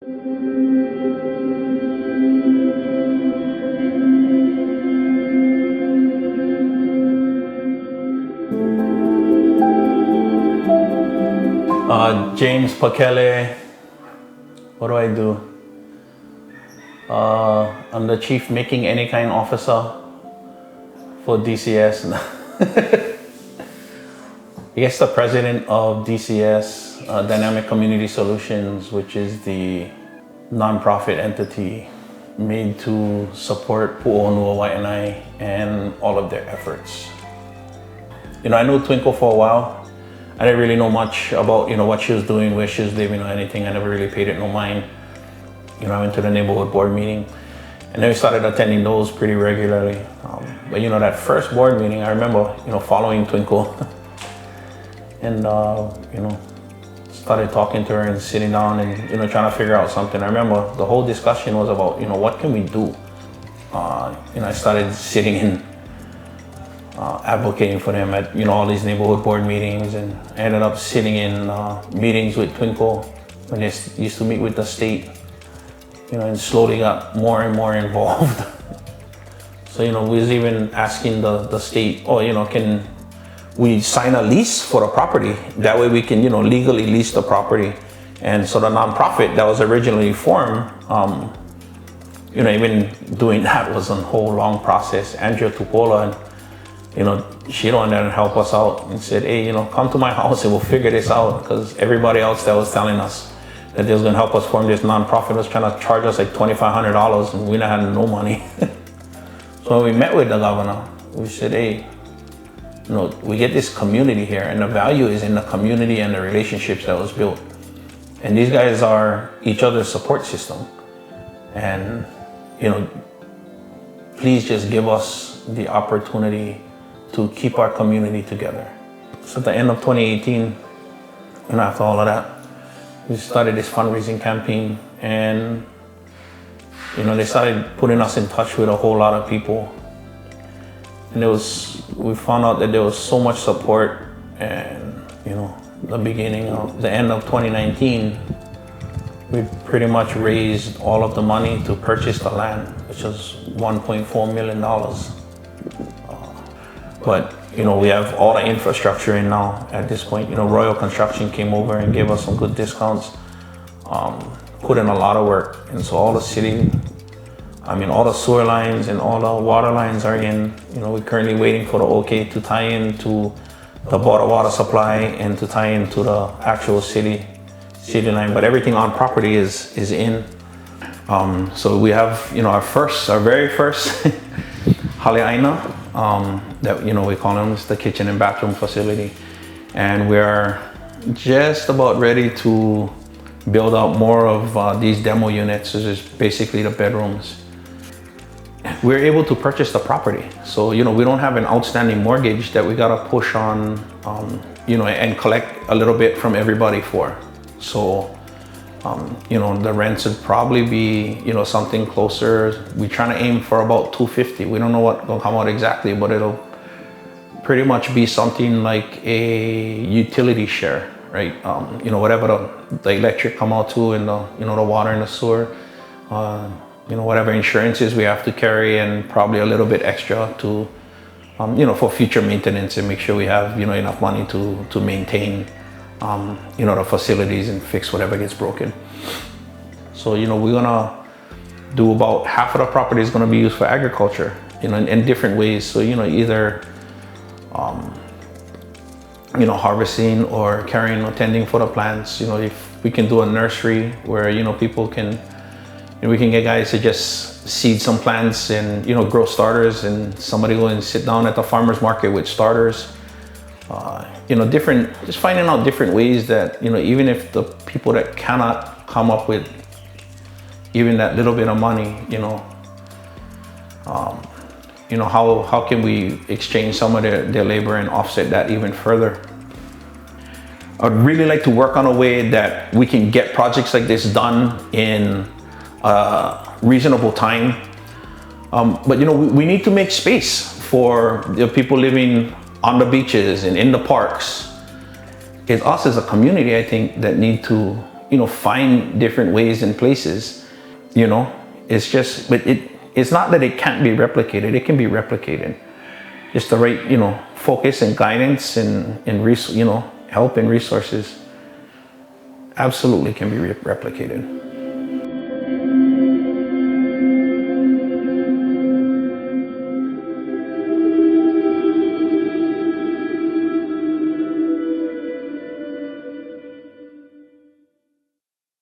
James Pakele. What do I do? I'm the Chief Making Any Kind Officer for DCS. I guess the president of DCS, Dynamic Community Solutions, which is the nonprofit entity made to support Pu'uhonua O Wai'anae and all of their efforts. I knew Twinkle for a while. I didn't really know much about, what she was doing, where she was living or anything. I never really paid it no mind. I went to the neighborhood board meeting and then we started attending those pretty regularly. But that first board meeting, I remember, following Twinkle and, started talking to her and sitting down and, trying to figure out something. I remember the whole discussion was about, what can we do? I started sitting in, advocating for them at all these neighborhood board meetings, and I ended up sitting in meetings with Twinkle when they used to meet with the state, and slowly got more and more involved. So we was even asking the state, can we sign a lease for the property? That way we can legally lease the property. And so the nonprofit that was originally formed, even doing that was a whole long process. Andrea Tupola, she wanted to help us out and said, hey, come to my house and we'll figure this out, because everybody else that was telling us that they was going to help us form this nonprofit was trying to charge us like $2,500 and we had no money. So when we met with the governor, we said, hey, we get this community here and the value is in the community and the relationships that was built. And these guys are each other's support system. And, please just give us the opportunity to keep our community together. So at the end of 2018, after all of that, we started this fundraising campaign, and they started putting us in touch with a whole lot of people. And we found out that there was so much support, and the end of 2019, we pretty much raised all of the money to purchase the land, which was $1.4 million. But we have all the infrastructure in now at this point. Royal Construction came over and gave us some good discounts, put in a lot of work. And so all the city, all the sewer lines and all the water lines are in. We're currently waiting for the okay to tie in to the bottled water supply and to tie into the actual city line. But everything on property is in. So we have, our very first Haleaina, that we call them, it's the kitchen and bathroom facility, and we are just about ready to build out more of these demo units. This is basically the bedrooms. We're able to purchase the property, so we don't have an outstanding mortgage that we gotta push on, and collect a little bit from everybody for. So the rents would probably be, something closer. We're trying to aim for about $250. We don't know what will come out exactly, but it'll pretty much be something like a utility share, right? Whatever the electric come out to, and the water and the sewer, whatever insurances we have to carry, and probably a little bit extra to, for future maintenance and make sure we have, enough money to maintain the facilities and fix whatever gets broken. So, we're gonna do about half of the property is gonna be used for agriculture, in different ways. So, either, harvesting or carrying or tending for the plants. If we can do a nursery where, people can, we can get guys to just seed some plants and, grow starters, and somebody go and sit down at the farmer's market with starters. Just finding out different ways that, even if the people that cannot come up with even that little bit of money, how can we exchange some of their labor and offset that even further? I'd really like to work on a way that we can get projects like this done in a reasonable time. But we need to make space for the people living on the beaches and in the parks. It's us as a community, I think, that need to, find different ways and places, it's just, but it's not that it can't be replicated. It can be replicated. Just the right, focus and guidance and help and resources absolutely can be replicated.